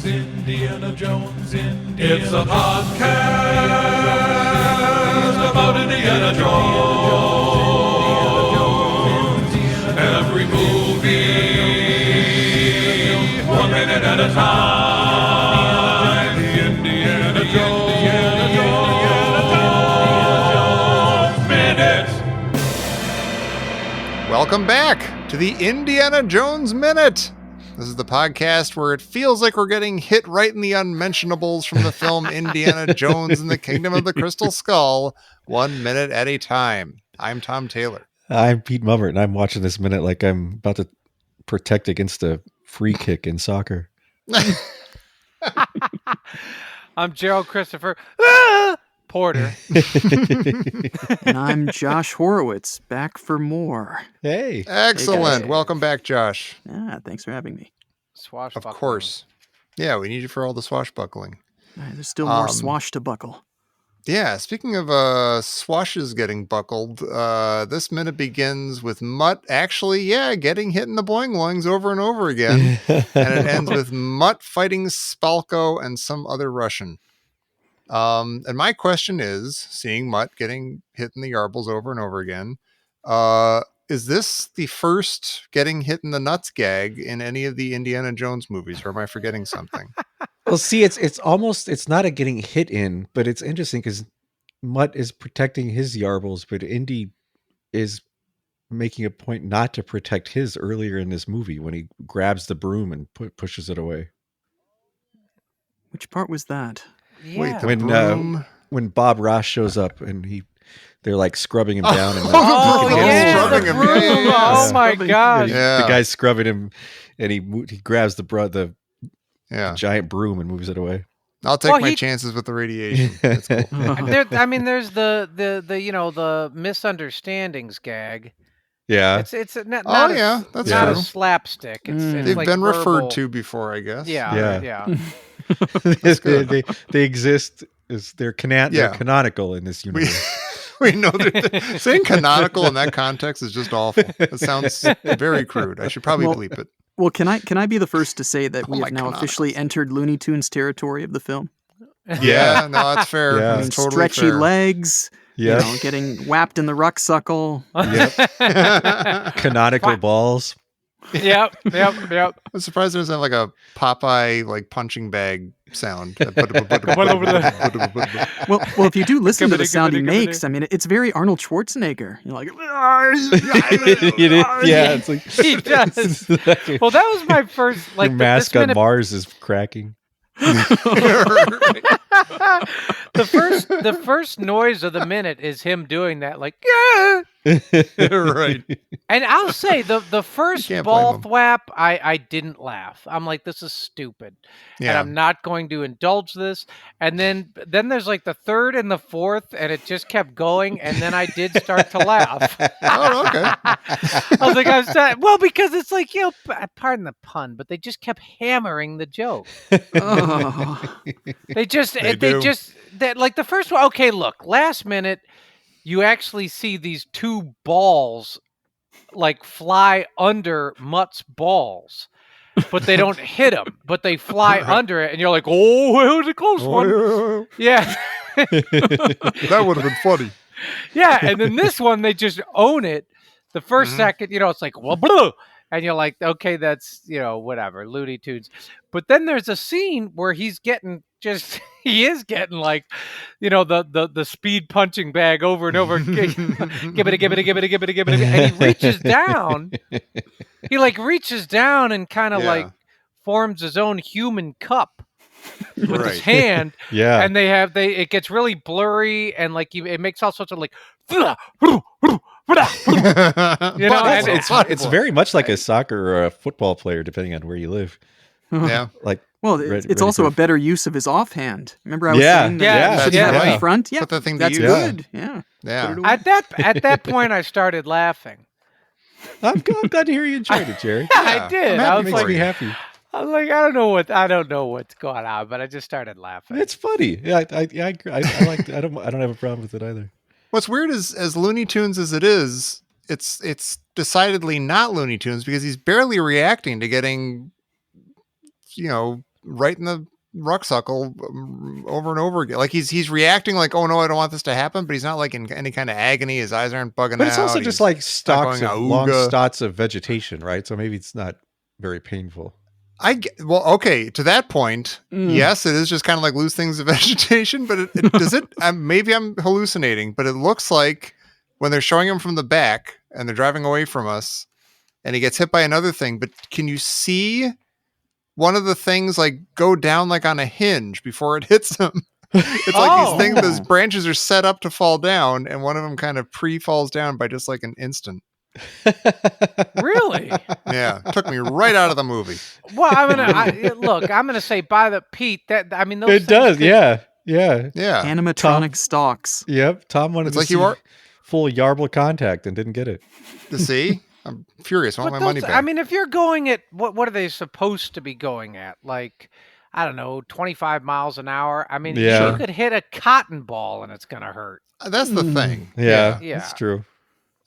Indiana Jones. It's a podcast about Indiana Jones. Every movie, 1 minute at a time. Indiana Jones Minute. Welcome back to the Indiana Jones Minute. This is the podcast where it feels like we're getting hit right in the unmentionables from the film Indiana Jones and the Kingdom of the Crystal Skull, 1 minute at a time. I'm Tom Taylor. I'm Pete Mummert, and I'm watching this minute like I'm about to protect against a free kick in soccer. I'm Gerald Christopher Porter. And I'm Josh Horowitz, back for more. Hey. Excellent. Hey, Welcome back, Josh. Thanks for having me. Of course. Yeah, we need you for all the swashbuckling. There's still more swash to buckle. Yeah, speaking of swashes getting buckled, this minute begins with Mutt actually, getting hit in the boing-loings over and over again. And it ends with Mutt fighting Spalko and some other Russian. And my question is, seeing Mutt getting hit in the yarbles over and over again, is this the first getting hit in the nuts gag in any of the Indiana Jones movies, or am I forgetting something? Well, see, it's not a getting hit in, but it's interesting because Mutt is protecting his yarbles, but Indy is making a point not to protect his earlier in this movie when he grabs the broom and pushes it away. Which part was that? Yeah. Wait, the broom? When Bob Ross shows up and they're like scrubbing him down. And scrubbing him. Yeah. Oh my gosh. Yeah. The guy's scrubbing him, and he grabs the Yeah. giant broom and moves it away. I'll take my chances with the radiation. That's cool. There's the misunderstandings gag. Yeah. It's not that's not true. a slapstick. They've like been verbal. referred to before, I guess. Yeah. they exist as they're canonical in this universe. We know that saying canonical in that context is just awful. It sounds very crude. I should probably bleep it. Well, can I be the first to say that we have now Canonicals. officially entered Looney Tunes territory of the film? Yeah, no, that's fair. Yeah. That's totally Stretchy fair. legs, Yeah. getting whapped in the rucksuckle. Canonical balls. Yep. I'm surprised there doesn't have like a Popeye like punching bag sound. Well, if you do listen to the sound he makes, I mean, it's very Arnold Schwarzenegger. You're like, It is, yeah, it's like He does. Well, that was my first your mask on Mars is cracking. The first noise of the minute is him doing that, like, yeah. Right. And I'll say the first can't ball blame him. thwap, I didn't laugh. I'm like, this is stupid, and Yeah. I'm not going to indulge this. And then there's like the third and the fourth, and it just kept going. And then I did start to laugh. Oh, okay. I was like, well, because it's like, pardon the pun, but they just kept hammering the joke. They just like the first one. Okay, look, last minute, you actually see these two balls like fly under Mutt's balls, but they don't hit him, but they fly under it, and you're like, oh, it was a close one. Yeah. That would have been funny. Yeah, and then this one, they just own it. The 1st second, it's like, well, blue. And you're like, okay, that's, whatever, Looney Tunes. But then there's a scene where he is getting like, the speed punching bag over and over. Give it. And he reaches down. He like reaches down and kind of like forms his own human cup with his hand. Yeah. And it gets really blurry and like it makes all sorts of like, it's very much like a soccer or a football player, depending on where you live. Yeah. Like, well, it's also a better use of his offhand. Remember, I was saying that's right. in front. Yeah, Put the thing to that's use. good. Yeah. Yeah. At that point, I started laughing. I'm glad to hear you enjoyed it, Jerry. I did. I'm happy I was Makes like, me happy. I was like, I don't know what's going on, but I just started laughing. It's funny. Yeah, I like. I don't have a problem with it either. What's weird is, as Looney Tunes as it is, it's decidedly not Looney Tunes because he's barely reacting to getting, right in the rucksuckle over and over again. Like he's reacting like, oh no, I don't want this to happen, but he's not like in any kind of agony. His eyes aren't bugging out. But it's also He's just like not going, long "Auga." stalks of vegetation, right? So maybe it's not very painful. Well, okay, to that point, yes, it is just kind of like loose things of vegetation, but it does it, maybe I'm hallucinating, but it looks like when they're showing him from the back and they're driving away from us and he gets hit by another thing, but can you see one of the things like go down like on a hinge before it hits him? It's like those branches are set up to fall down, and one of them kind of pre-falls down by just like an instant. Really? Yeah, took me right out of the movie. Well, I'm gonna say Pete. That I mean, those It does, yeah. Animatronic stalks. Yep, Tom wanted It's to like see you are full Yarble contact and didn't get it. to see. I'm furious. I want my money back. I mean, if you're going at what are they supposed to be going at? Like, I don't know, 25 miles an hour. I mean, Yeah. you could hit a cotton ball and it's gonna hurt. That's the thing. Yeah, Yeah. that's true.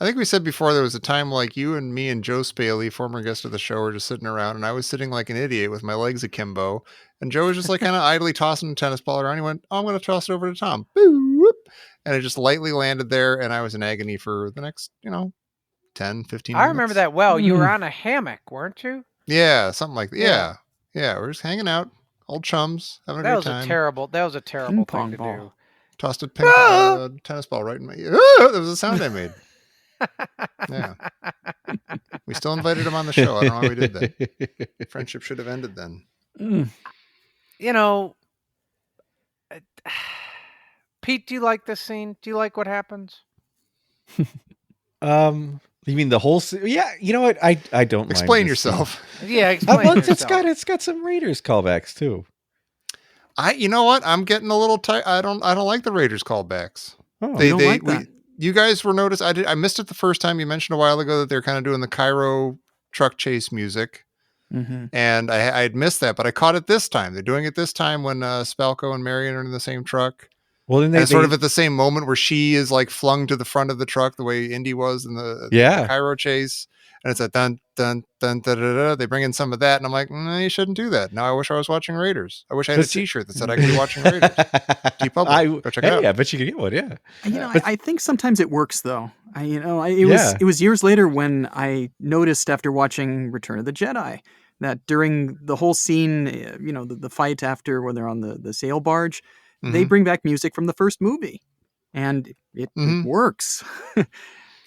I think we said before there was a time like you and me and Joe Spaley, former guest of the show, were just sitting around, and I was sitting like an idiot with my legs akimbo, and Joe was just like kind of idly tossing a tennis ball around. He went, "Oh, I'm going to toss it over to Tom." Boop. And it just lightly landed there, and I was in agony for the next, 10, 15 minutes. I remember that well. You were on a hammock, weren't you? Yeah, something like that. Yeah. We're just hanging out, old chums, having a That great was time. that was a terrible Ping-pong thing to ball. do. Tossed a tennis ball right in my ear. That was the sound I made. Yeah. We still invited him on the show. I don't know why we did that. Friendship should have ended then. Pete, do you like this scene? Do you like what happens? You mean the whole yeah, you know what? I don't mind Explain this scene. yourself. Yeah, explain Well, yourself. it's got some Raiders callbacks too. You know what? I'm getting a little tight. I don't like the Raiders callbacks. Oh, You don't like that? You guys were noticed. I missed it the first time. You mentioned a while ago that they're kind of doing the Cairo truck chase music. Mm-hmm. And I had missed that, but I caught it this time. They're doing it this time when Spalko and Marion are in the same truck. well, then And sort of at the same moment where she is like flung to the front of the truck the way Indy was in the Cairo chase. And it's a dun, dun, dun, da, da, da. They bring in some of that. And I'm like, you shouldn't do that. Now I wish I was watching Raiders. I wish I had a t-shirt that said I could be watching Raiders. Go check it out. Yeah, I bet you could get one. Yeah. I think sometimes it works though. It was years later when I noticed after watching Return of the Jedi that during the whole scene, the fight after when they're on the sail barge, they bring back music from the first movie, and it works.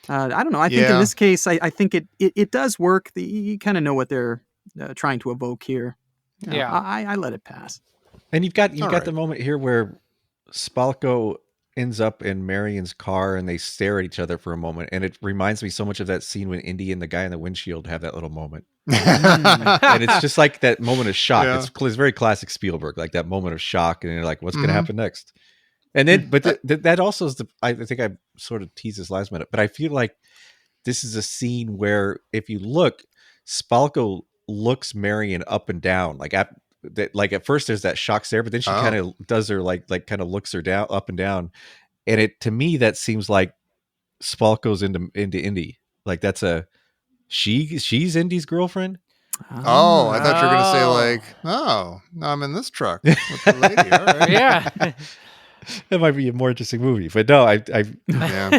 I don't know. I think in this case, I think it does work. You kind of know what they're trying to evoke here. I let it pass. And you've got right. the moment here where Spalko ends up in Marion's car and they stare at each other for a moment, and it reminds me so much of that scene when Indy and the guy in the windshield have that little moment. And it's just like that moment of shock. Yeah. It's very classic Spielberg, like that moment of shock, and you're like, what's going to happen next? And then, but that also is I think I sort of teased this last minute, but I feel like this is a scene where if you look, Spalko looks Marion up and down, like at first there's that shock stare, but then she kind of does her like kind of looks her down, up and down, and it to me that seems like Spalko's into Indy, like that's she's Indy's girlfriend. Oh, I thought you were going to say like, no, I'm in this truck with the lady. All right. Yeah. That might be a more interesting movie, but no, Yeah.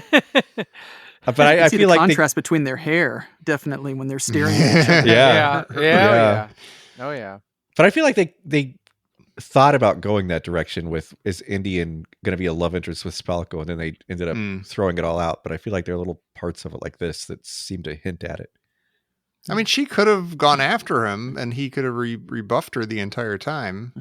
but I see feel the like contrast between their hair definitely when they're staring at each other. Yeah. Oh yeah. But I feel like they thought about going that direction with is Indian going to be a love interest with Spalko, and then they ended up throwing it all out. But I feel like there are little parts of it like this that seem to hint at it. I mean, she could have gone after him, and he could have rebuffed her the entire time.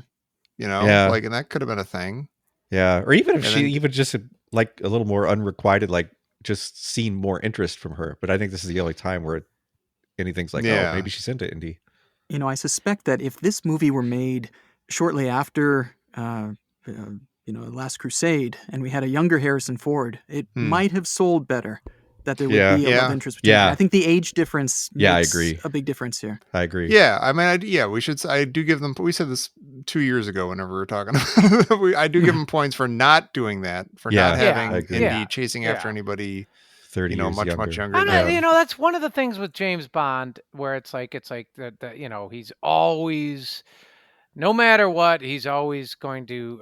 And that could have been a thing. Yeah, or even if And she then- even just like a little more unrequited, like just seen more interest from her. But I think this is the only time where anything's like, oh, maybe she's into Indy. I suspect that if this movie were made shortly after, Last Crusade, and we had a younger Harrison Ford, it might have sold better. That there would be a love interest between them. I think the age difference makes I agree. a big difference here. I agree. Yeah, I mean, we should. I do give them. We said this 2 years ago. Whenever we were talking, I do give them points for not doing that, for not having Indy chasing after anybody 30 years much younger. That's one of the things with James Bond where it's like that he's always no matter what, he's always going to,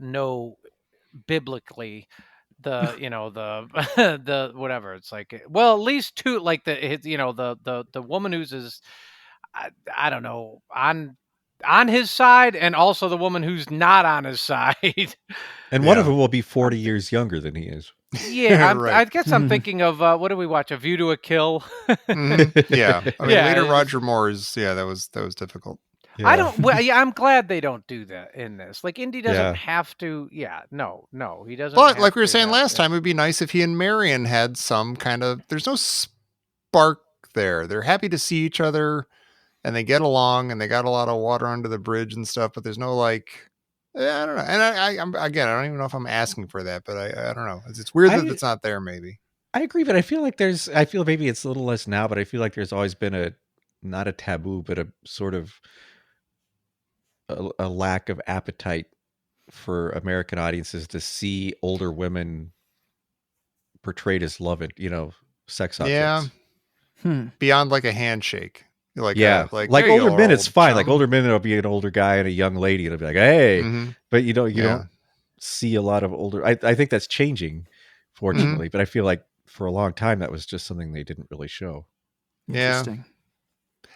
know biblically the the whatever. It's like, well, at least two, like the woman who's his, I don't know, on his side, and also the woman who's not on his side. And one of them will be 40 years younger than he is. Yeah, Right. I guess I'm thinking of what did we watch? A View to a Kill. Yeah, I mean, Yeah, later it's- Roger Moore's. Yeah, that was difficult. I don't. Well, yeah, I'm glad they don't do that in this. Like, Indy doesn't Yeah. have to. Yeah, no, he doesn't. But have like we were to saying have last to. time, it'd be nice if he and Marion had some kind of. There's no spark there. They're happy to see each other, and they get along, and they got a lot of water under the bridge and stuff. But there's no like. I don't know. And I'm again, I don't even know if I'm asking for that, but I don't know. It's weird that it's not there. Maybe. I agree, but I feel like I feel maybe it's a little less now, but I feel like there's always been not a taboo, but a sort of a lack of appetite for American audiences to see older women portrayed as sex objects. Yeah. Beyond like a handshake. Like like there you older go, men, it's old fine. chum. Like older men, it'll be an older guy and a young lady. It'll be like, hey, Mhm. but you don't Yeah. see a lot of older. I think that's changing, fortunately. But I feel like for a long time that was just something they didn't really show. Yeah. Interesting.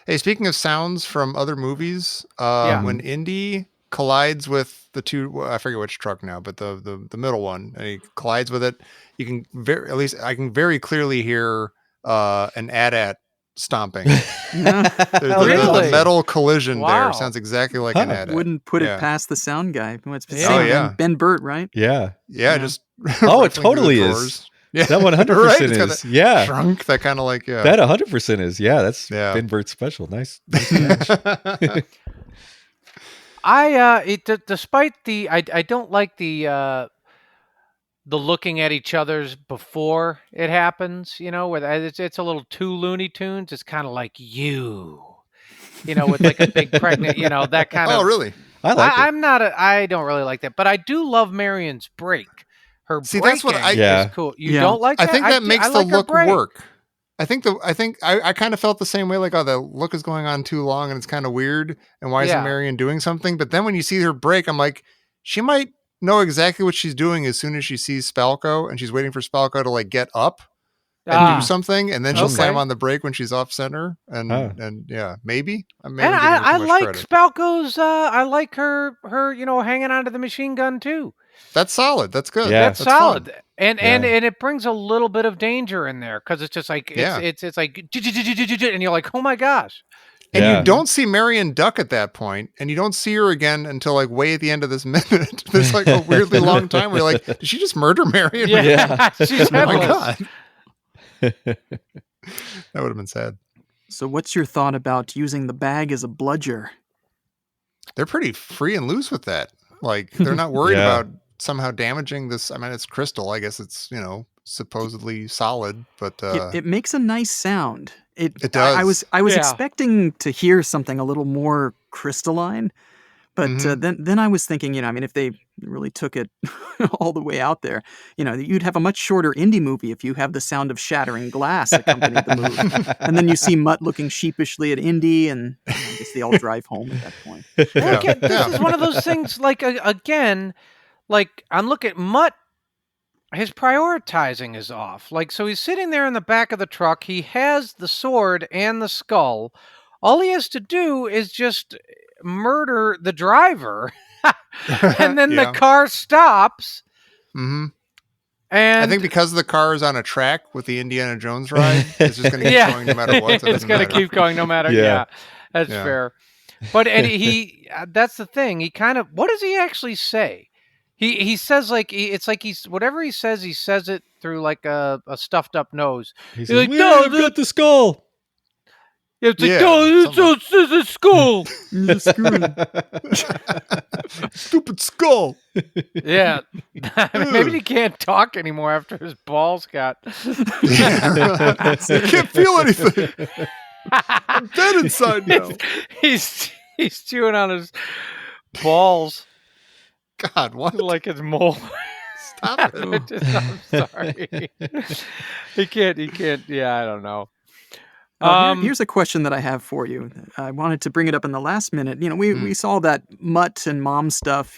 Hey, speaking of sounds from other movies, Yeah. when Indy collides with the two, well, I forget which truck now, but the middle one, and he collides with it, you can at least I can very clearly hear an AT-AT stomping. The metal collision Wow. there sounds exactly like an AT-AT. Wouldn't put Yeah. it past the sound guy. What's Yeah. Oh, yeah. Ben Burt, right? Yeah, Yeah, Yeah. just Oh, it rifling through totally the is. drawers. Yeah, that 100% Right, it's got is. that Yeah, shrunk, that kind of like that 100% is. Yeah, that's Yeah. Ben Burt's special. Nice. Despite the, I don't like the looking at each other's before it happens. Where it's a little too Looney Tunes. It's kind of like with like a big pregnant, that kind of. Oh, really? I like it. I don't really like that, but I do love Marion's break. Her See, that's what breaking Yeah. is cool. You Yeah. don't like I that? think that makes I the like her look break. work. I think I kind of felt the same way. Like, oh, the look is going on too long and it's kind of weird. And why isn't Yeah. Marion doing something? But then when you see her break, I'm like, she might know exactly what she's doing as soon as she sees Spalko, and she's waiting for Spalko to like get up and do something, and then she'll slam okay. on the brake when she's off center. And yeah, maybe. And I like Spalko's. I like her. Hanging onto the machine gun too. That's solid. That's good. Yeah. That's solid. fun. And Yeah. and it brings a little bit of danger in there because it's just like it's like and you're like, oh my gosh. And Yeah. you don't see Marion duck at that point, and you don't see her again until like way at the end of this minute. There's like a weirdly long time where you're like, did she just murder Marion? Yeah, she's Oh my headless. god. That would have been sad. So what's your thought about using the bag as a bludger? They're pretty free and loose with that. Like they're not worried Yeah. about somehow damaging this. I mean, it's crystal. I guess it's, supposedly solid, but It makes a nice sound. It I does. was Yeah. expecting to hear something a little more crystalline, but then I was thinking, if they really took it all the way out there, you'd have a much shorter indie movie if you have the sound of shattering glass accompany the movie, and then you see Mutt looking sheepishly at Indy, and I guess they all drive home at that point. Well, again, this Yeah. is one of those things. Like again, like I'm looking at Mutt. His prioritizing is off. Like, so he's sitting there in the back of the truck. He has the sword and the skull. All he has to do is just murder the driver, and then the car stops. Mm-hmm. And I think because the car is on a track with the Indiana Jones ride, it's just going to keep Yeah. going no matter what. So it it's doesn't going to matter. keep going no matter. Yeah. Yeah, that's Yeah. fair. But and he that's the thing. He kind of, what does he actually say? He says like it's like he's whatever he says it through like a stuffed up nose. He's You're like, like, "Yeah, "No, I've got the skull." It's like, Yeah, no, something it's school. Stupid skull. Yeah, maybe he can't talk anymore after his balls got. I can't feel anything. I'm dead inside now. he's chewing on his balls God, what? like it's mold. Stop it. I'm sorry. He can't. Yeah, I don't know. Here's a question that I have for you. I wanted to bring it up in the last minute. We saw that Mutt and Mom stuff.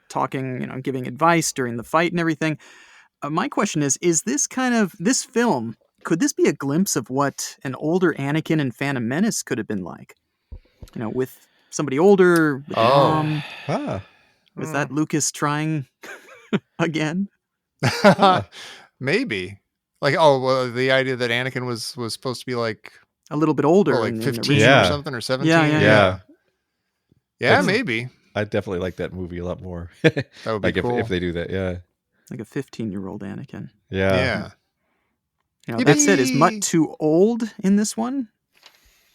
Talking, giving advice during the fight and everything. My question is this film? Could this be a glimpse of what an older Anakin in Phantom Menace could have been like? With somebody older, with Mom. Was that Lucas trying again? Maybe. Like, the idea that Anakin was supposed to be like a little bit older, like 15 Yeah. or something, or 17. Yeah. Yeah, maybe. I definitely like that movie a lot more. That would be like cool. if they do that, yeah. Like a 15-year-old Anakin. Yeah. That said, is Mutt too old in this one?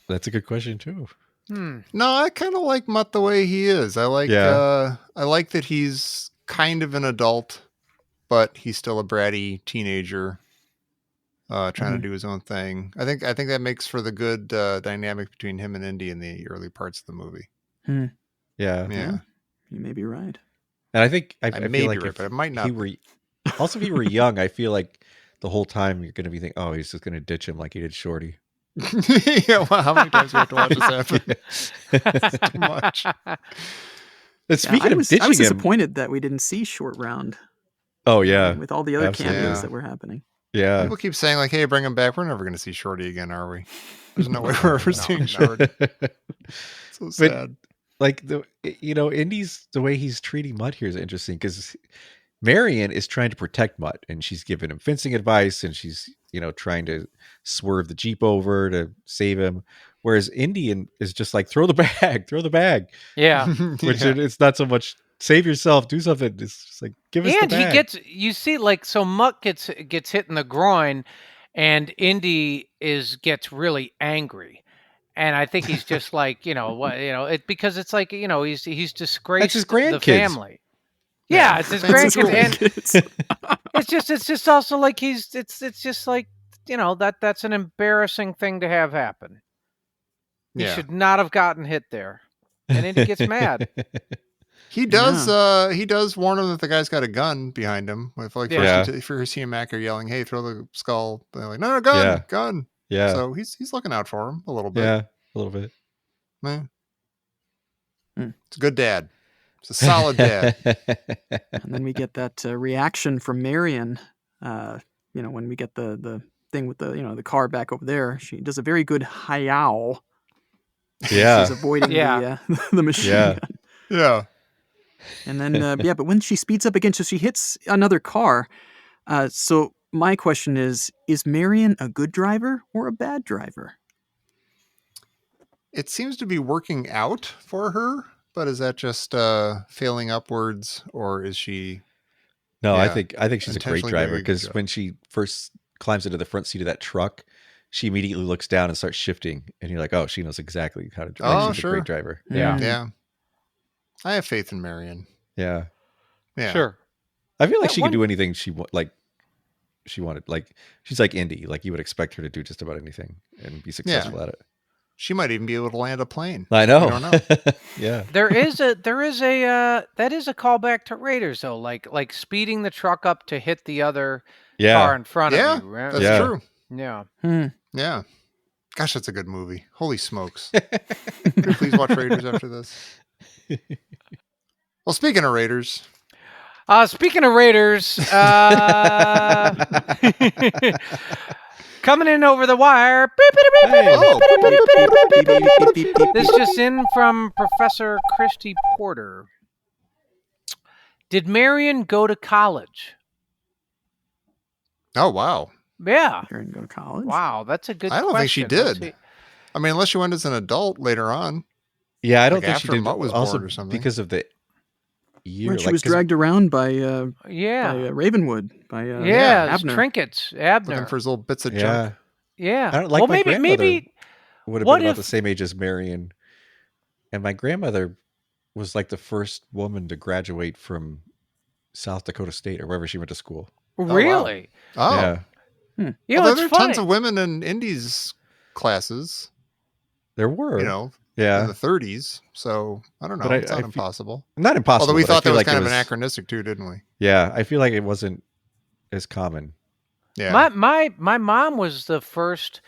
That's a good question too. No, I kind of like Mutt the way he is. I like I like that he's kind of an adult, but he's still a bratty teenager trying to do his own thing. I think that makes for the good dynamic between him and Indy in the early parts of the movie. Yeah. You may be right. And I think I may feel be like right, if but it might not. Also, if he were young, I feel like the whole time you're going to be thinking, oh, he's just going to ditch him like he did Shorty. Yeah, well, how many times do we have to watch this happen? It's too much. And speaking of ditching I was him, disappointed that we didn't see Short Round. Oh yeah, With all the other Absolutely. cameos Yeah. that were happening. yeah. People keep saying like, "Hey, bring him back." We're never going to see Shorty again, are we? There's no way we're ever seeing Shorty. So sad. Like Indy's the way he's treating Mutt here is interesting because Marion is trying to protect Mutt and she's giving him fencing advice and she's trying to swerve the Jeep over to save him, whereas Indy is just like throw the bag. Yeah. Which it's not so much save yourself, do something. It's just like give us the And bag. he gets Mutt gets hit in the groin, and Indy gets really angry. And I think he's just like, because it's like, he's disgraced his the grandkids. family. Yeah, it's his That's grandkids. And it's just also like it's just like, that's an embarrassing thing to have happen. He Yeah. should not have gotten hit there. And Indy gets mad. He does. He does warn him that the guy's got a gun behind him. If like first he and Mac are yelling, "Hey, throw the skull!" They're like, "No, gun." Yeah. So he's looking out for him a little bit. Yeah, a little bit. Man. It's a good dad. It's a solid dad. And then we get that reaction from Marion. When we get the thing with the car back over there, she does a very good hi-yow. Yeah. She's avoiding the machine gun. Yeah. And then, but when she speeds up again, so she hits another car. So my question is Marion a good driver or a bad driver? It seems to be working out for her, but is that just failing upwards, or is she? No, Yeah, I think she's a great intentionally driver doing a good because job. when she first climbs into the front seat of that truck, she immediately looks down and starts shifting, and you're like, oh, she knows exactly how to drive. Oh, She's sure. a great driver. Yeah. Yeah. I have faith in Marion. Yeah. Yeah. Sure. I feel like That she one- could do anything she wanted. Like she's like Indy. Like you would expect her to do just about anything and be successful at it. She might even be able to land a plane. I know. We don't know. Yeah. That is a callback to Raiders though, like speeding the truck up to hit the other car Yeah. in front Yeah, of you. Right? That's Yeah. true. Yeah. Yeah. Gosh, that's a good movie. Holy smokes. Can we please watch Raiders after this? Well, speaking of Raiders, Speaking of Raiders, coming in over the wire. This just in from Professor Christy Porter. Did Marion go to college? oh wow. Yeah. Marion go to college? Wow, that's a good I don't think she question. Let's did. see. I mean, unless she went as an adult later on. Yeah, I don't Like think she after did. Mutt was also born or something. because of the year. When she like, was 'cause- dragged around by Yeah. Ravenwood, by Yeah, it's Abner. trinkets. Looking Abner. for his little bits of Yeah. junk. Yeah. I don't like well, my grandmother. maybe would have what been about if- the same age as Marion. And my grandmother was like the first woman to graduate from South Dakota State or wherever she went to school. wow. really. Oh. Yeah. You know, Although it's there are funny. tons of women in Indy's classes, There were. in Yeah. the 30s. So I don't know. But It's not I feel- impossible. Not impossible. Although we but I thought that feel was like kind it of was, anachronistic too, didn't we? Yeah. I feel like it wasn't as common. Yeah. My mom was the first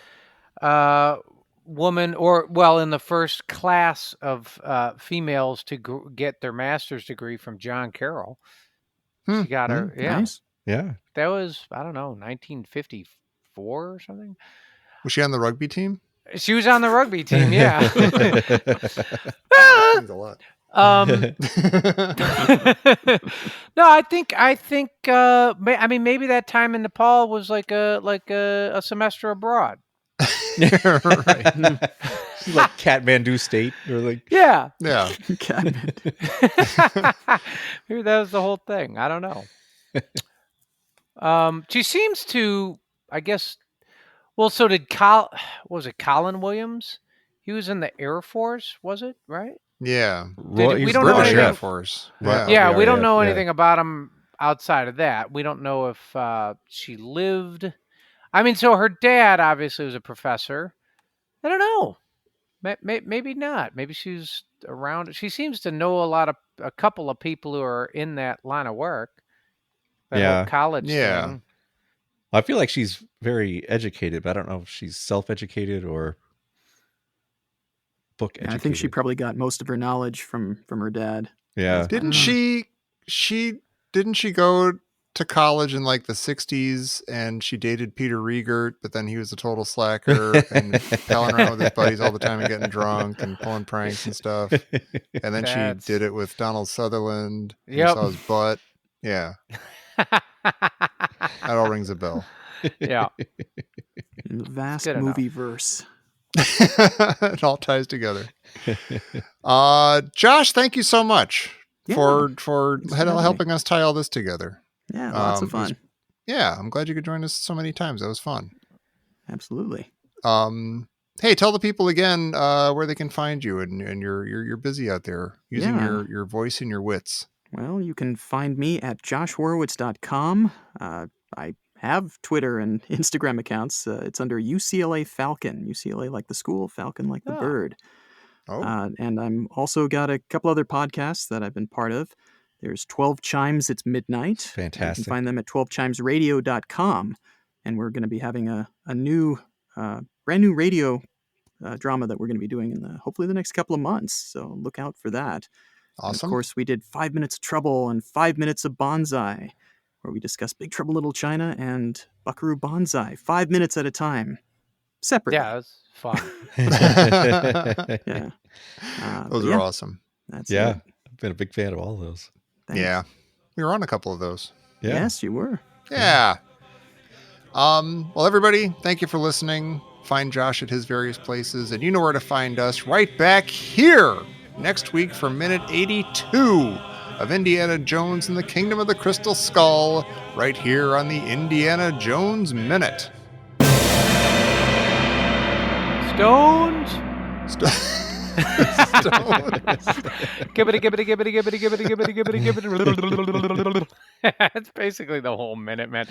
woman, or well, in the first class of females to get their master's degree from John Carroll. She got her. Yeah, Nice. Yeah. that was, I don't know, 1954 or something. Was she on the rugby team? She was on the rugby team. Yeah. That means a lot. No, I think. I mean, maybe that time in Nepal was like a semester abroad. Right. Like Kathmandu State or like Yeah. Yeah. Maybe that was the whole thing. I don't know. She seems to, I guess. Well, so did what was it, Colin Williams? He was in the Air Force, was it? Right? Yeah. We don't know British anything. Air Force. Right. Yeah, we don't RAF, know yeah. anything about him outside of that. We don't know if she lived. I mean, so her dad obviously was a professor. I don't know. Maybe not. Maybe she's around. She seems to know a couple of people who are in that line of work. That Yeah. whole college Yeah. thing. I feel like she's very educated, but I don't know if she's self-educated or book educated. I think she probably got most of her knowledge from her dad. Yeah. Didn't she go to college in like the 60s and she dated Peter Riegert, but then he was a total slacker and palling around with his buddies all the time and getting drunk and pulling pranks and stuff. And then she did it with Donald Sutherland. And Yep. you saw his butt. Yeah. That all rings a bell. Yeah. In the vast good enough. movie verse. It all ties together. Josh, thank you so much for Thanks for having helping us tie all this together. Yeah, lots of it was- fun. Yeah, I'm glad you could join us so many times. That was fun. Absolutely. Hey, tell the people again where they can find you, and you're busy out there using Yeah. your voice and your wits. Well, you can find me at joshhorowitz.com. I have Twitter and Instagram accounts. It's under UCLA Falcon. UCLA like the school, Falcon like the Oh. bird. Oh, And I'm also got a couple other podcasts that I've been part of. There's 12 Chimes, It's Midnight. Fantastic. You can find them at 12chimesradio.com. And we're going to be having a new, brand new radio drama that we're going to be doing in hopefully the next couple of months. So look out for that. And awesome. of course, we did 5 Minutes of Trouble and 5 Minutes of Bonsai, where we discuss Big Trouble in Little China and Buckaroo Banzai, 5 minutes at a time, separately. Yeah, it was fun. Yeah. Those but are yeah, awesome. That's Yeah. it. I've been a big fan of all those. Thanks. Yeah, we were on a couple of those. Yeah. Yes, you were. Yeah. Well, everybody, thank you for listening. Find Josh at his various places, and you know where to find us right back here next week for minute 82 of Indiana Jones and the Kingdom of the Crystal Skull, right here on the Indiana Jones Minute. Stones. Stone. Gibbity. That's basically the whole minute, man.